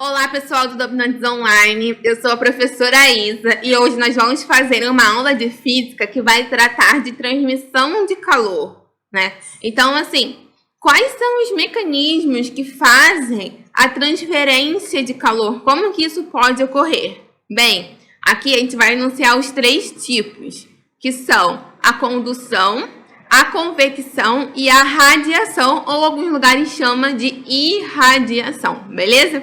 Olá pessoal do Dominantes Online, eu sou a professora Isa e hoje nós vamos fazer uma aula de física que vai tratar de transmissão de calor, né? Então assim, quais são os mecanismos que fazem a transferência de calor? Como que isso pode ocorrer? Bem, aqui a gente vai enunciar os três tipos, que são a condução, a convecção e a radiação, ou alguns lugares chamam de irradiação, beleza?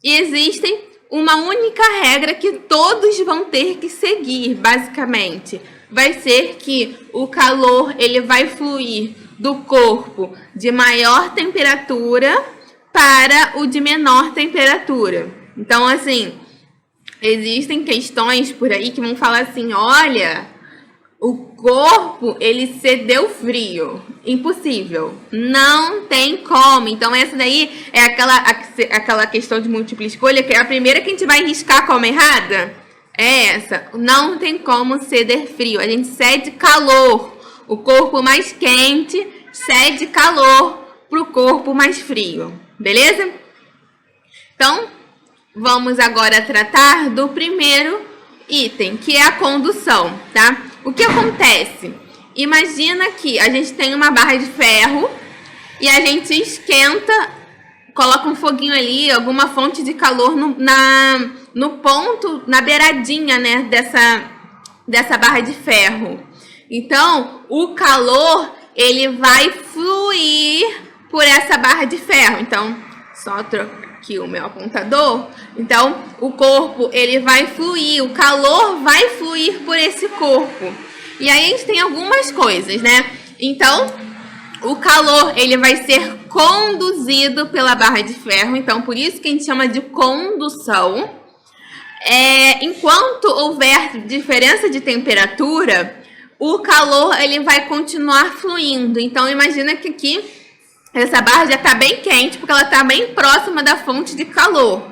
E existe uma única regra que todos vão ter que seguir, basicamente. Vai ser que o calor ele vai fluir do corpo de maior temperatura para o de menor temperatura. Então, assim, existem questões por aí que vão falar assim, olha, o corpo, ele cedeu frio. Impossível. Não tem como. Então, essa daí é aquela questão de múltipla escolha, que é a primeira que a gente vai riscar como errada. É essa. Não tem como ceder frio. A gente cede calor. O corpo mais quente cede calor para o corpo mais frio. Beleza? Então, vamos agora tratar do primeiro item, que é a condução, tá? O que acontece? Imagina que a gente tem uma barra de ferro e a gente esquenta, coloca um foguinho ali, alguma fonte de calor no ponto, na beiradinha, né, dessa barra de ferro. Então, o calor, ele vai fluir por essa barra de ferro. Então, só trocar aqui o meu apontador. Então, o corpo, ele vai fluir, o calor vai fluir por esse corpo. E aí, a gente tem algumas coisas, né? Então, o calor, ele vai ser conduzido pela barra de ferro. Então, por isso que a gente chama de condução. Enquanto houver diferença de temperatura, o calor, ele vai continuar fluindo. Então, imagina que aqui essa barra já está bem quente, porque ela está bem próxima da fonte de calor.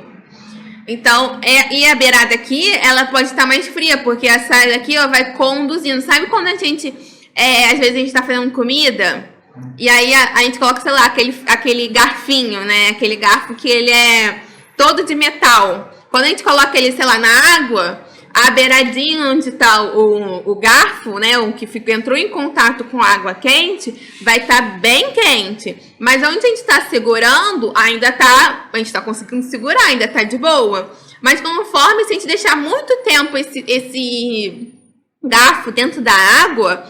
Então, e a beirada aqui, ela pode estar mais fria, porque essa daqui, ó, vai conduzindo. Sabe quando a gente, às vezes a gente está fazendo comida, e aí a gente coloca, sei lá, aquele garfinho, né? Aquele garfo que ele é todo de metal. Quando a gente coloca ele, sei lá, na água, a beiradinha onde está o garfo, né, o que entrou em contato com a água quente, vai estar bem quente. Mas onde a gente está segurando, a gente está conseguindo segurar, ainda está de boa. Mas conforme, se a gente deixar muito tempo esse garfo dentro da água,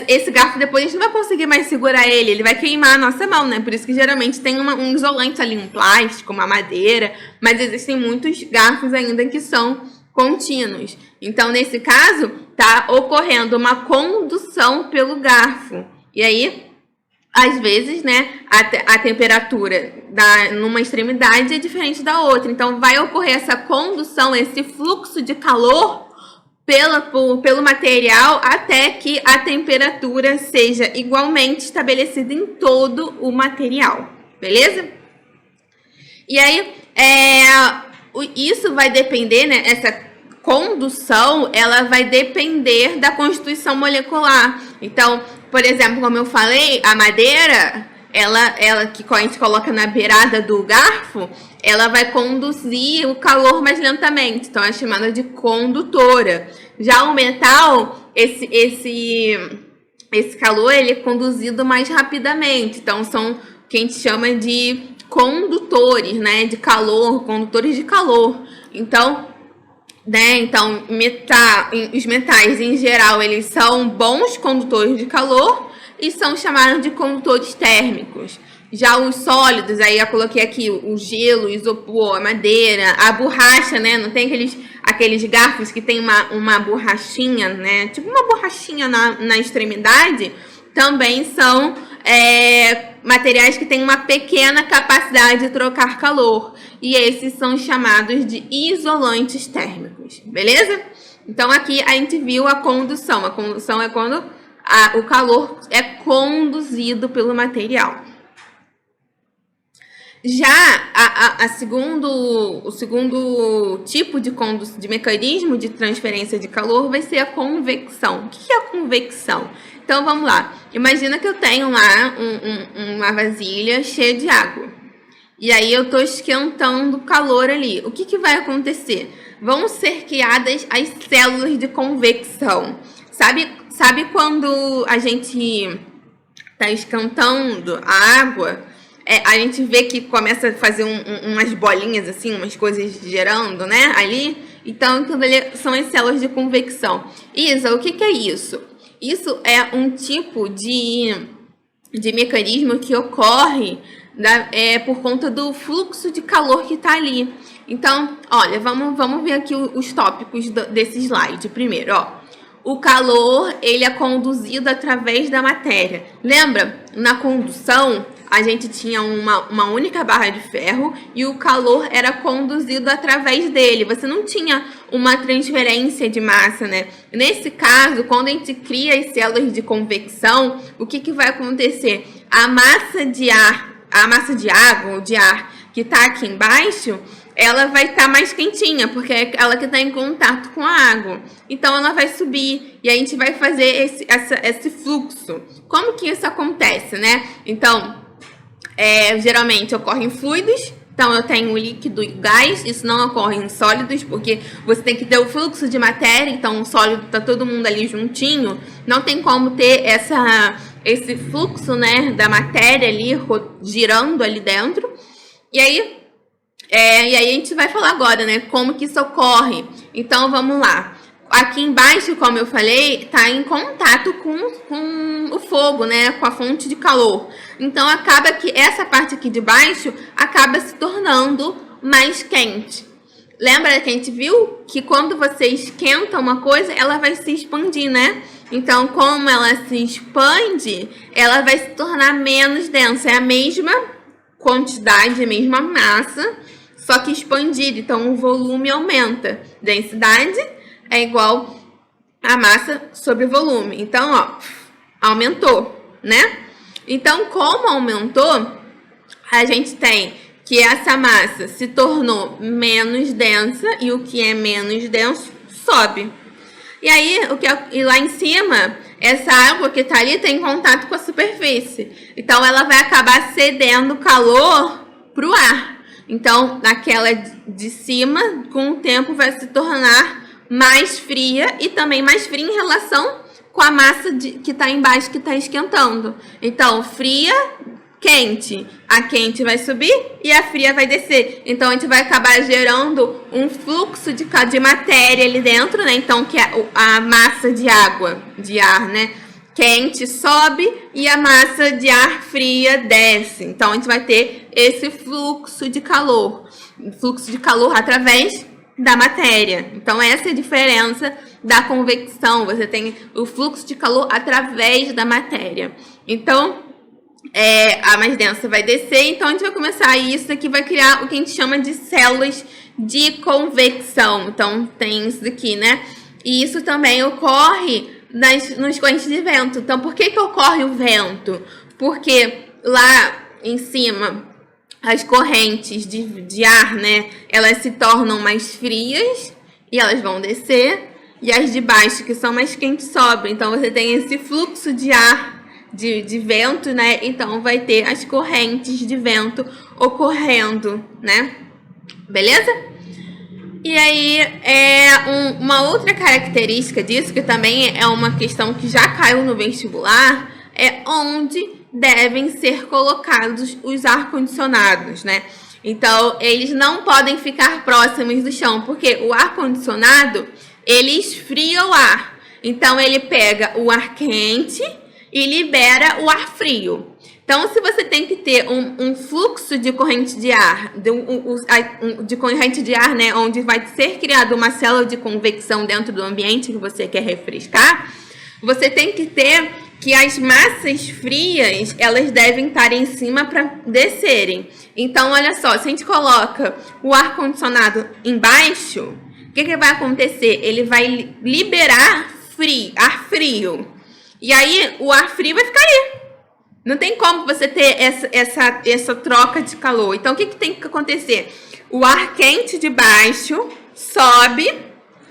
esse garfo depois a gente não vai conseguir mais segurar ele vai queimar a nossa mão, né? Por isso que geralmente tem um isolante ali, um plástico, uma madeira, mas existem muitos garfos ainda que são contínuos. Então, nesse caso, está ocorrendo uma condução pelo garfo. E aí, às vezes, né, a temperatura numa extremidade é diferente da outra. Então, vai ocorrer essa condução, esse fluxo de calor pelo material até que a temperatura seja igualmente estabelecida em todo o material. Beleza? E aí, isso vai depender, né, essa condução, ela vai depender da constituição molecular. Então, por exemplo, como eu falei, a madeira, ela que a gente coloca na beirada do garfo, ela vai conduzir o calor mais lentamente. Então, é chamada de condutora. Já o metal, esse calor, ele é conduzido mais rapidamente. Então, são o que a gente chama de condutores, né, de calor, condutores de calor. Então, os metais, em geral, eles são bons condutores de calor e são chamados de condutores térmicos. Já os sólidos, aí eu coloquei aqui o gelo, o isopor, a madeira, a borracha, né? Não tem aqueles garfos que tem uma borrachinha, né? Tipo uma borrachinha na extremidade. Também são materiais que têm uma pequena capacidade de trocar calor. E esses são chamados de isolantes térmicos, beleza? Então, aqui a gente viu a condução. A condução é quando o calor é conduzido pelo material. Já o segundo tipo de mecanismo de transferência de calor vai ser a convecção. O que é a convecção? Então, vamos lá. Imagina que eu tenho lá uma vasilha cheia de água. E aí eu tô esquentando o calor ali. O que vai acontecer? Vão ser criadas as células de convecção. Sabe quando a gente tá esquentando a água, a gente vê que começa a fazer umas bolinhas assim, umas coisas gerando, né, ali? Então, aquilo ali são as células de convecção. Isa, o que é isso? Isso é um tipo de mecanismo que ocorre por conta do fluxo de calor que está ali. Então, olha, vamos ver aqui os tópicos desse slide primeiro, ó. O calor, ele é conduzido através da matéria. Lembra? Na condução, a gente tinha uma única barra de ferro e o calor era conduzido através dele. Você não tinha uma transferência de massa, né? Nesse caso, quando a gente cria as células de convecção, o que vai acontecer? A massa de água ou de ar que está aqui embaixo, ela vai estar mais quentinha, porque é ela que está em contato com a água. Então, ela vai subir e a gente vai fazer esse fluxo. Como que isso acontece, né? Então, geralmente ocorre em fluidos. Então, eu tenho líquido e gás. Isso não ocorre em sólidos, porque você tem que ter o fluxo de matéria. Então, o sólido está todo mundo ali juntinho. Não tem como ter esse fluxo, né, da matéria ali girando ali dentro. E aí a gente vai falar agora, né, como que isso ocorre. Então, vamos lá. Aqui embaixo, como eu falei, está em contato com o fogo, né, com a fonte de calor. Então, acaba que essa parte aqui de baixo acaba se tornando mais quente. Lembra que a gente viu que quando você esquenta uma coisa, ela vai se expandir, né? Então, como ela se expande, ela vai se tornar menos densa. É a mesma quantidade, a mesma massa, só que expandida. Então, o volume aumenta. Densidade é igual a massa sobre volume. Então, ó, aumentou, né? Então, como aumentou, a gente tem que essa massa se tornou menos densa e o que é menos denso sobe. E aí, e lá em cima, essa água que está ali tem contato com a superfície. Então, ela vai acabar cedendo calor para o ar. Então, aquela de cima, com o tempo, vai se tornar mais fria e também mais fria em relação com a massa que está embaixo, que está esquentando. Então, fria, quente. A quente vai subir e a fria vai descer. Então, a gente vai acabar gerando um fluxo de matéria ali dentro, né? Então, que é a massa de água, de ar, né? Quente sobe e a massa de ar fria desce. Então, a gente vai ter esse fluxo de calor. Fluxo de calor através da matéria. Então, essa é a diferença da convecção. Você tem o fluxo de calor através da matéria. Então, a mais densa vai descer. Então, a gente vai começar isso aqui, vai criar o que a gente chama de células de convecção. Então, tem isso aqui, né? E isso também ocorre nos correntes de vento. Então, por que ocorre o vento? Porque lá em cima, as correntes de ar, né, elas se tornam mais frias e elas vão descer. E as de baixo, que são mais quentes, sobem. Então, você tem esse fluxo de ar, de vento, né? Então, vai ter as correntes de vento ocorrendo, né? Beleza? E aí, uma outra característica disso, que também é uma questão que já caiu no vestibular, é onde devem ser colocados os ar-condicionados, né? Então, eles não podem ficar próximos do chão, porque o ar-condicionado, ele esfria o ar. Então, ele pega o ar quente e libera o ar frio. Então, se você tem que ter um fluxo de corrente de ar, de corrente de ar, né, onde vai ser criada uma célula de convecção dentro do ambiente que você quer refrescar, você tem que ter que as massas frias, elas devem estar em cima para descerem. Então, olha só, se a gente coloca o ar-condicionado embaixo, o que vai acontecer? Ele vai liberar ar frio. E aí, o ar frio vai ficar aí. Não tem como você ter essa troca de calor. Então, o que tem que acontecer? O ar quente de baixo sobe,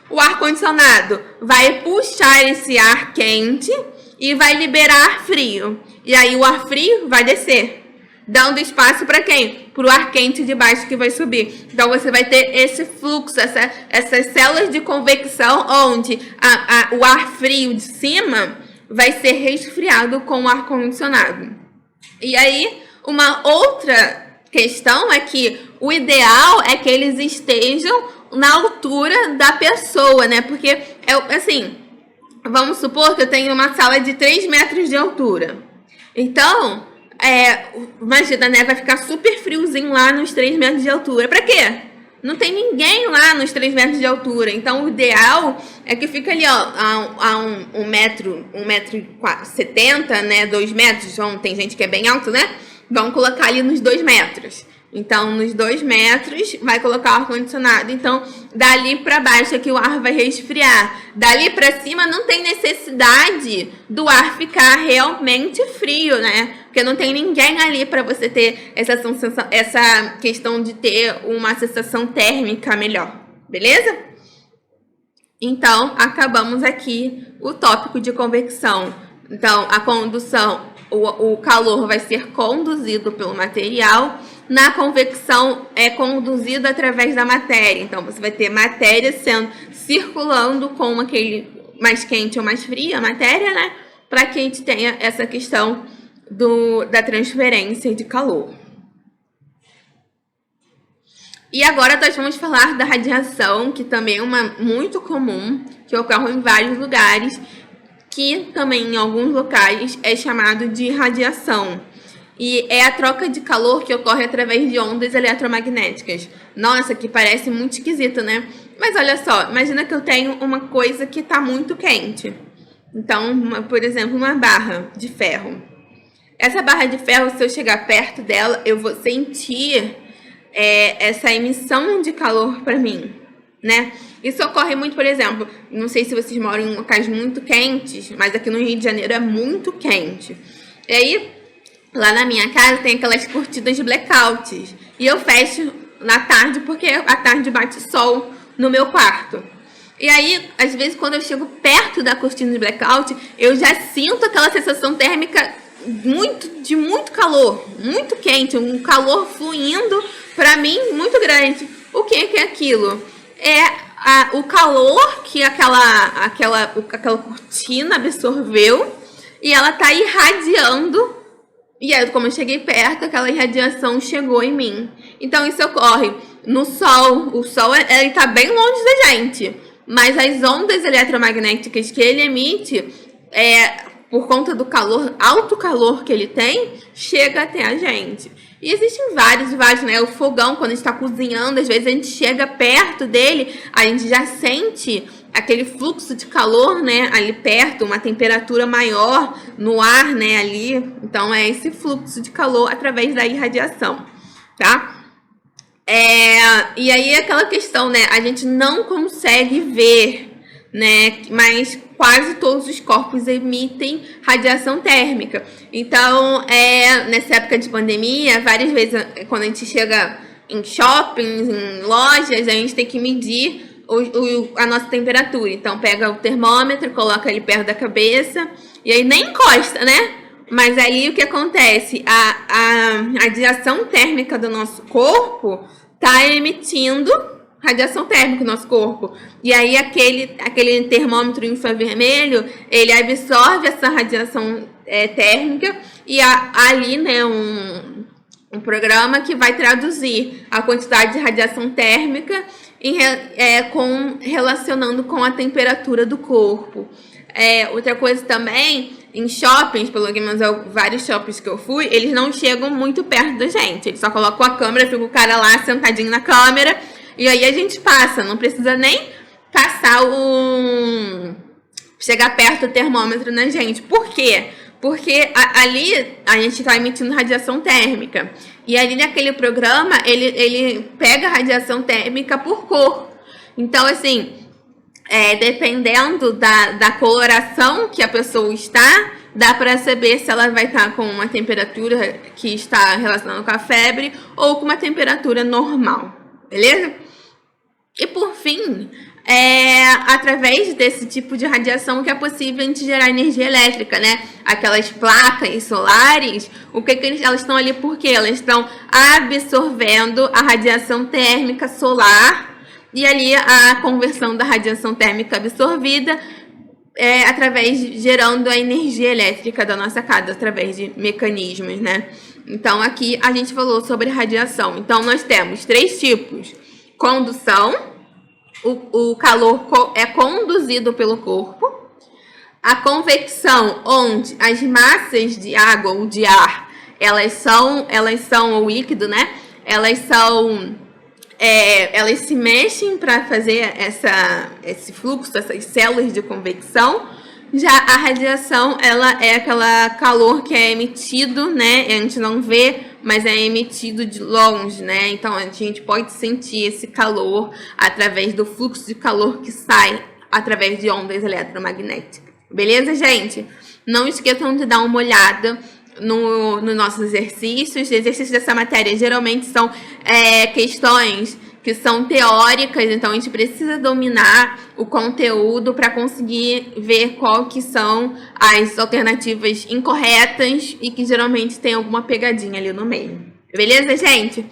o ar-condicionado vai puxar esse ar quente e vai liberar ar frio. E aí, o ar frio vai descer. dando espaço para quem? Para o ar quente de baixo que vai subir. Então, você vai ter esse fluxo, essas células de convecção, onde o ar frio de cima vai ser resfriado com o ar-condicionado. E aí, uma outra questão é que o ideal é que eles estejam na altura da pessoa, né? Porque, assim, vamos supor que eu tenho uma sala de 3 metros de altura. Então, imagina, né? Vai ficar super friozinho lá nos 3 metros de altura. Pra quê? Não tem ninguém lá nos 3 metros de altura. Então, o ideal é que fica ali, ó, a 1,70 m, né? 2 metros. Então, tem gente que é bem alto, né? Vamos colocar ali nos 2 metros. Então, nos 2 metros, vai colocar o ar-condicionado. Então, dali para baixo é que o ar vai resfriar. Dali para cima, não tem necessidade do ar ficar realmente frio, né? Porque não tem ninguém ali para você ter essa questão de ter uma sensação térmica melhor. Beleza? Então, acabamos aqui o tópico de convecção. Então, a condução, o calor vai ser conduzido pelo material. Na convecção é conduzido através da matéria. Então, você vai ter matéria circulando com aquele mais quente ou mais frio, a matéria, né? Para que a gente tenha essa questão da transferência de calor. E agora nós vamos falar da radiação, que também é uma muito comum, que ocorre em vários lugares, que também em alguns locais é chamado de radiação. E é a troca de calor que ocorre através de ondas eletromagnéticas. Nossa, que parece muito esquisito, né? Mas olha só, imagina que eu tenho uma coisa que está muito quente. Então, por exemplo, uma barra de ferro. Essa barra de ferro, se eu chegar perto dela, eu vou sentir essa emissão de calor para mim, né? Isso ocorre muito, por exemplo, não sei se vocês moram em locais muito quentes, mas aqui no Rio de Janeiro é muito quente. E aí, lá na minha casa tem aquelas cortinas de blackouts. E eu fecho na tarde porque à tarde bate sol no meu quarto. E aí, às vezes, quando eu chego perto da cortina de blackout, eu já sinto aquela sensação térmica de muito calor, muito quente, um calor fluindo para mim muito grande. O que é aquilo? O calor que aquela cortina absorveu e ela tá irradiando. E aí, como eu cheguei perto, aquela irradiação chegou em mim. Então, isso ocorre no Sol. O Sol ele tá bem longe da gente. Mas as ondas eletromagnéticas que ele emite, por conta do calor, alto calor que ele tem, chega até a gente. E existem vários, né? O fogão, quando a gente está cozinhando, às vezes a gente chega perto dele, a gente já sente aquele fluxo de calor, né, ali perto, uma temperatura maior no ar, né, ali. Então, é esse fluxo de calor através da irradiação, tá? E aí, aquela questão, né, a gente não consegue ver, né, mas quase todos os corpos emitem radiação térmica. Então, nessa época de pandemia, várias vezes, quando a gente chega em shoppings, em lojas, a gente tem que medir a nossa temperatura. Então, pega o termômetro, coloca ele perto da cabeça e aí nem encosta, né? Mas aí o que acontece? A radiação térmica do nosso corpo tá emitindo radiação térmica no nosso corpo. E aí aquele termômetro infravermelho, ele absorve essa radiação térmica e ali, né, um programa que vai traduzir a quantidade de radiação térmica relacionando com a temperatura do corpo. Outra coisa também, em shoppings, pelo menos vários shoppings que eu fui, eles não chegam muito perto da gente. Eles só colocam a câmera, fica o cara lá sentadinho na câmera, e aí a gente passa. Não precisa nem passar chegar perto do termômetro na gente. Por quê? Porque ali a gente está emitindo radiação térmica. E ali naquele programa, ele pega a radiação térmica por cor. Então, assim, dependendo da coloração que a pessoa está, dá para saber se ela vai estar com uma temperatura que está relacionada com a febre ou com uma temperatura normal. Beleza? E por fim, através desse tipo de radiação que é possível a gente gerar energia elétrica, né? Aquelas placas solares, elas estão ali porque elas estão absorvendo a radiação térmica solar e ali a conversão da radiação térmica absorvida gerando a energia elétrica da nossa casa através de mecanismos, né? Então aqui a gente falou sobre radiação. Então nós temos 3 tipos: condução, o calor é conduzido pelo corpo; a convecção, onde as massas de água ou de ar, elas são o líquido, né? Elas se mexem para fazer esse fluxo, essas células de convecção. Já a radiação, ela é aquele calor que é emitido, né? A gente não vê, mas é emitido de longe, né? Então a gente pode sentir esse calor através do fluxo de calor que sai através de ondas eletromagnéticas. Beleza, gente? Não esqueçam de dar uma olhada nos nossos exercícios. Os exercícios dessa matéria geralmente são questões que são teóricas, então a gente precisa dominar o conteúdo para conseguir ver qual que são as alternativas incorretas e que geralmente tem alguma pegadinha ali no meio. Beleza, gente?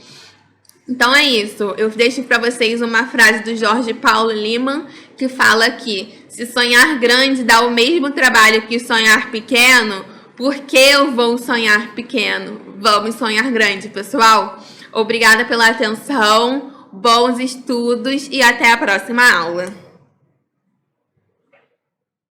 Então é isso. Eu deixo para vocês uma frase do Jorge Paulo Lemann, que fala que se sonhar grande dá o mesmo trabalho que sonhar pequeno, por que eu vou sonhar pequeno? Vamos sonhar grande, pessoal? Obrigada pela atenção, bons estudos e até a próxima aula.